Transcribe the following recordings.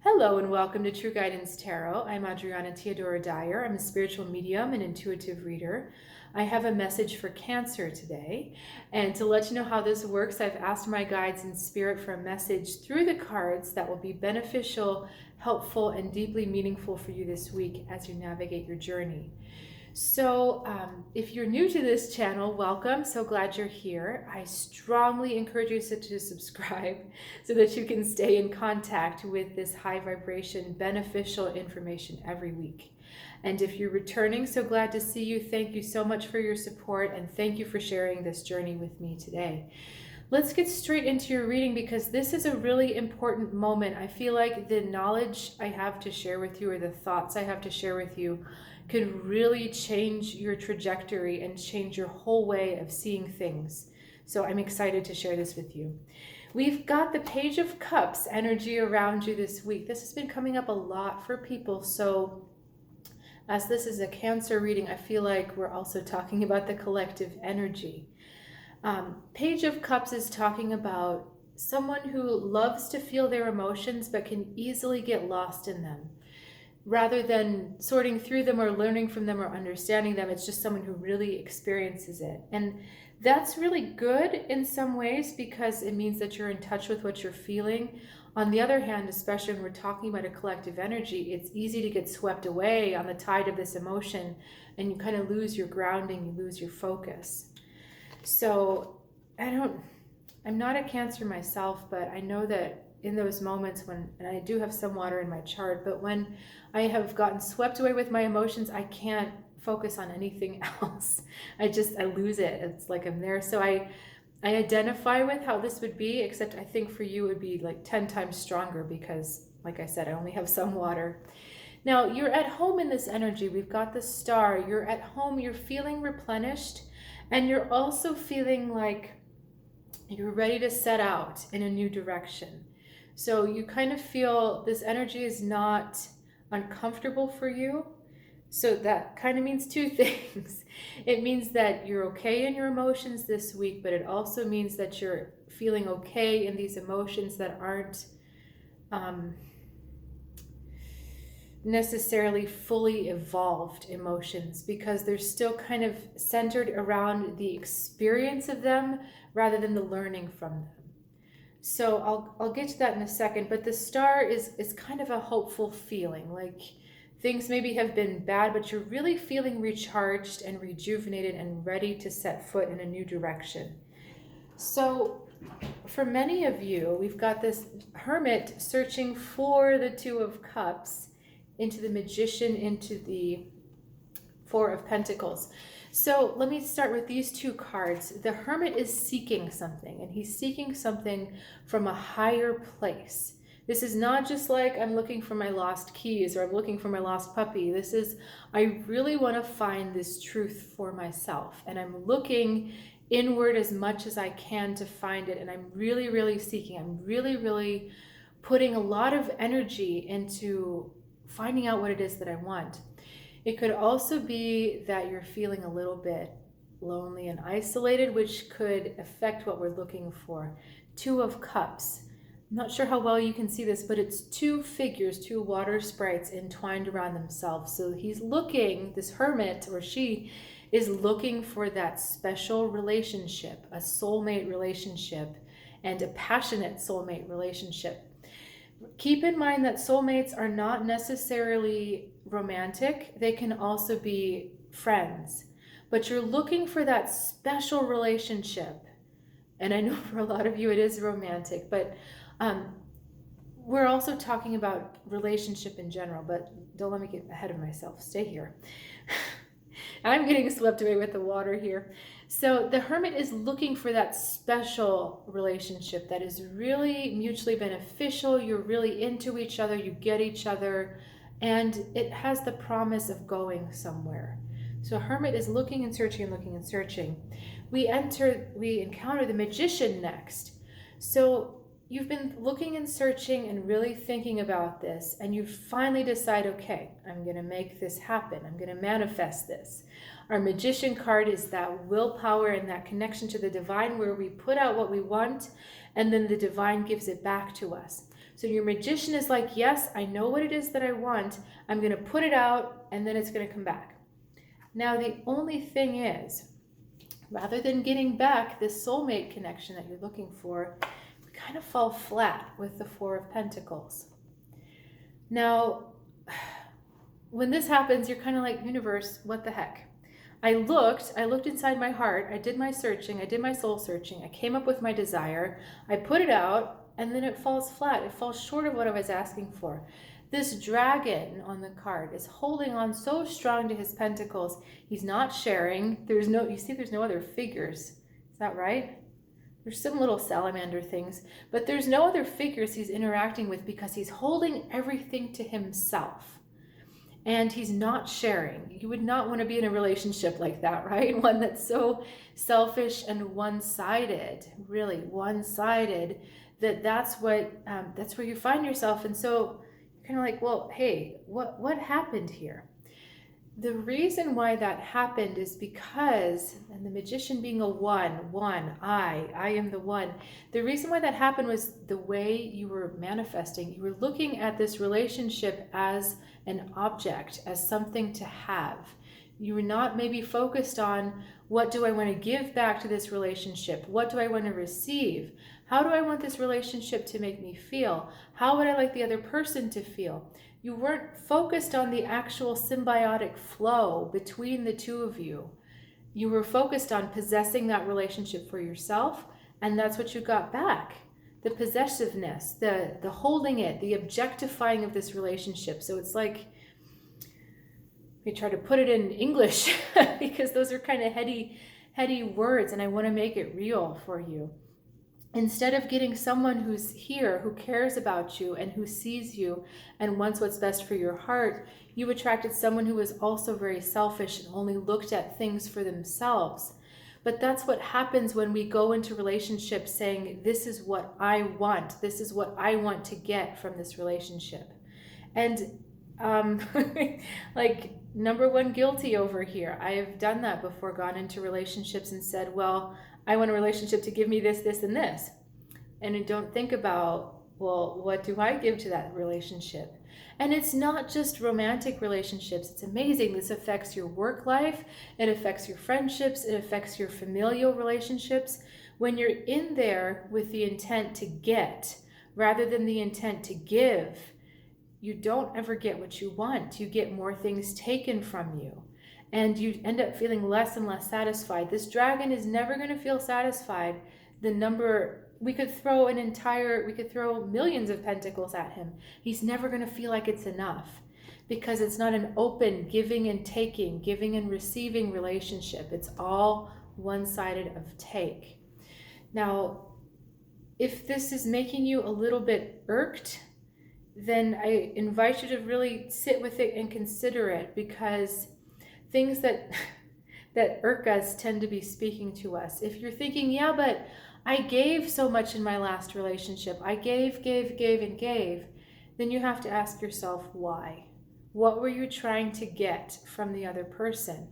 Hello and welcome to True Guidance Tarot. I'm Adriana Teodoro-Dier. I'm a spiritual medium and intuitive reader. I have a message for Cancer today. And to let you know how this works, I've asked my guides in spirit for a message through the cards that will be beneficial, helpful, and deeply meaningful for you this week as you navigate your journey. So if you're new to this channel, welcome. So glad you're here. I strongly encourage you to subscribe so that you can stay in contact with this high vibration, beneficial information every week. And if you're returning, so glad to see you. Thank you so much for your support, and thank you for sharing this journey with me today. Let's get straight into your reading because this is a really important moment. I feel like the knowledge I have to share with you, or the thoughts I have to share with you, could really change your trajectory and change your whole way of seeing things. So I'm excited to share this with you. We've got the Page of Cups energy around you this week. This has been coming up a lot for people. So as this is a Cancer reading, I feel like we're also talking about the collective energy. Page of Cups is talking about someone who loves to feel their emotions but can easily get lost in them. Rather than sorting through them or learning from them or understanding them, it's just someone who really experiences it. And that's really good in some ways because it means that you're in touch with what you're feeling. On the other hand, especially when we're talking about a collective energy, it's easy to get swept away on the tide of this emotion and you kind of lose your grounding, you lose your focus. So I'm not a Cancer myself, but I know that in those moments when, and I do have some water in my chart, but when I have gotten swept away with my emotions, I can't focus on anything else. I lose it. It's like I'm there. So I identify with how this would be, except I think for you it would be like 10 times stronger because, like I said, I only have some water. Now, you're at home in this energy. We've got the Star. You're at home. You're feeling replenished, and you're also feeling like you're ready to set out in a new direction. So you kind of feel this energy is not uncomfortable for you. So that kind of means two things. It means that you're okay in your emotions this week, but it also means that you're feeling okay in these emotions that aren't necessarily fully evolved emotions, because they're still kind of centered around the experience of them rather than the learning from them. So I'll get to that in a second, but the Star is kind of a hopeful feeling, like things maybe have been bad, but you're really feeling recharged and rejuvenated and ready to set foot in a new direction. So for many of you, we've got this Hermit searching for the Two of Cups, into the Magician, into the Four of Pentacles. So let me start with these two cards. The Hermit is seeking something, and he's seeking something from a higher place. This is not just like I'm looking for my lost keys or I'm looking for my lost puppy. This is, I really want to find this truth for myself, and I'm looking inward as much as I can to find it, and I'm really, really seeking. I'm really, really putting a lot of energy into finding out what it is that I want. It could also be that you're feeling a little bit lonely and isolated, which could affect what we're looking for. Two of Cups. I'm not sure how well you can see this, but it's two figures, two water sprites entwined around themselves. So he's looking, this Hermit, or she is looking for that special relationship, a soulmate relationship, and a passionate soulmate relationship. Keep in mind that soulmates are not necessarily romantic. They can also be friends, but you're looking for that special relationship. And I know for a lot of you it is romantic, but we're also talking about relationship in general, but don't let me get ahead of myself. Stay here. I'm getting swept away with the water here. So the Hermit is looking for that special relationship that is really mutually beneficial. You're really into each other, you get each other, and it has the promise of going somewhere. So Hermit is looking and searching and looking and searching. We encounter the Magician next. So you've been looking and searching and really thinking about this, and you finally decide, okay, I'm going to make this happen. I'm going to manifest this. Our Magician card is that willpower and that connection to the divine, where we put out what we want and then the divine gives it back to us. So your magician is like, yes, I know what it is that I want. I'm going to put it out and then it's going to come back. Now, the only thing is, rather than getting back this soulmate connection that you're looking for, we kind of fall flat with the Four of Pentacles. Now, when this happens, you're kind of like, universe, what the heck? I looked inside my heart, I did my searching, I did my soul searching, I came up with my desire, I put it out, and then it falls flat. It falls short of what I was asking for. This dragon on the card is holding on so strong to his pentacles. He's not sharing. There's no other figures. Is that right? There's some little salamander things, but there's no other figures he's interacting with because he's holding everything to himself. And he's not sharing. You would not want to be in a relationship like that, right? One that's so selfish and one-sided, really one-sided, that's where you find yourself. And so you're kind of like, well, hey, what happened here? The reason why that happened is because, and the magician being a one, I am the one. The reason why that happened was the way you were manifesting. You were looking at this relationship as an object, as something to have. You were not maybe focused on, what do I want to give back to this relationship? What do I want to receive? How do I want this relationship to make me feel? How would I like the other person to feel? You weren't focused on the actual symbiotic flow between the two of you. You were focused on possessing that relationship for yourself, and that's what you got back. The possessiveness, the holding it, the objectifying of this relationship. So it's like, we try to put it in English because those are kind of heady words, and I want to make it real for you. Instead of getting someone who's here, who cares about you and who sees you and wants what's best for your heart, you attracted someone who was also very selfish and only looked at things for themselves. But that's what happens when we go into relationships saying, this is what I want. This is what I want to get from this relationship. And like, number one guilty over here. I have done that before, gone into relationships and said, well, I want a relationship to give me this, this, and this. And I don't think about, well, what do I give to that relationship? And it's not just romantic relationships. It's amazing. This affects your work life. It affects your friendships. It affects your familial relationships. When you're in there with the intent to get, rather than the intent to give, you don't ever get what you want. You get more things taken from you. And you end up feeling less and less satisfied. This dragon is never going to feel satisfied. We could throw millions of pentacles at him. He's never going to feel like it's enough, because it's not an open giving and taking, giving and receiving relationship. It's all one-sided of take. Now, if this is making you a little bit irked, then I invite you to really sit with it and consider it, because things that irk us tend to be speaking to us. If you're thinking, yeah, but I gave so much in my last relationship, I gave, and gave, then you have to ask yourself why. What were you trying to get from the other person?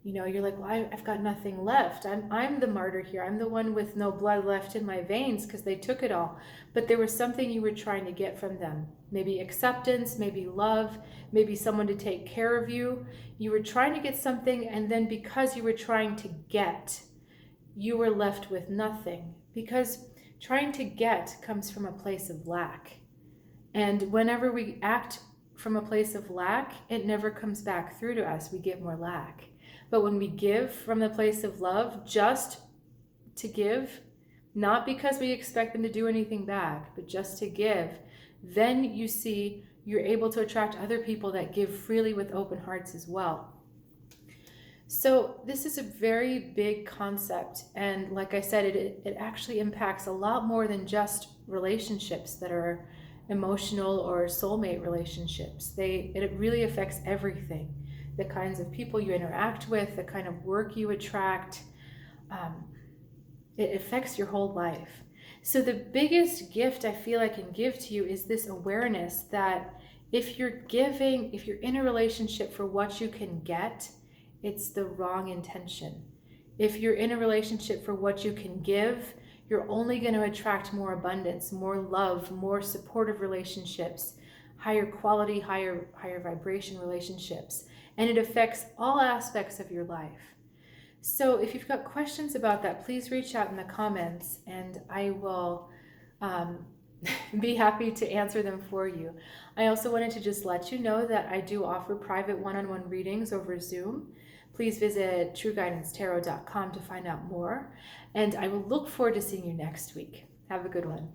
You know, you're like, well, I've got nothing left. I'm the martyr here. I'm the one with no blood left in my veins because they took it all. But there was something you were trying to get from them. Maybe acceptance, maybe love, maybe someone to take care of you. You were trying to get something, and then because you were trying to get, you were left with nothing. Because trying to get comes from a place of lack. And whenever we act from a place of lack, it never comes back through to us. We get more lack. But when we give from the place of love, just to give, not because we expect them to do anything back, but just to give, then you see you're able to attract other people that give freely with open hearts as well. So this is a very big concept. And like I said, it actually impacts a lot more than just relationships that are emotional or soulmate relationships. It really affects everything. The kinds of people you interact with, the kind of work you attract, it affects your whole life. So the biggest gift I feel I can give to you is this awareness that if you're in a relationship for what you can get, it's the wrong intention. If you're in a relationship for what you can give, you're only going to attract more abundance, more love, more supportive relationships, higher quality, higher vibration relationships. And it affects all aspects of your life. So if you've got questions about that, please reach out in the comments and I will be happy to answer them for you. I also wanted to just let you know that I do offer private one-on-one readings over Zoom. Please visit trueguidancetarot.com to find out more. And I will look forward to seeing you next week. Have a good one.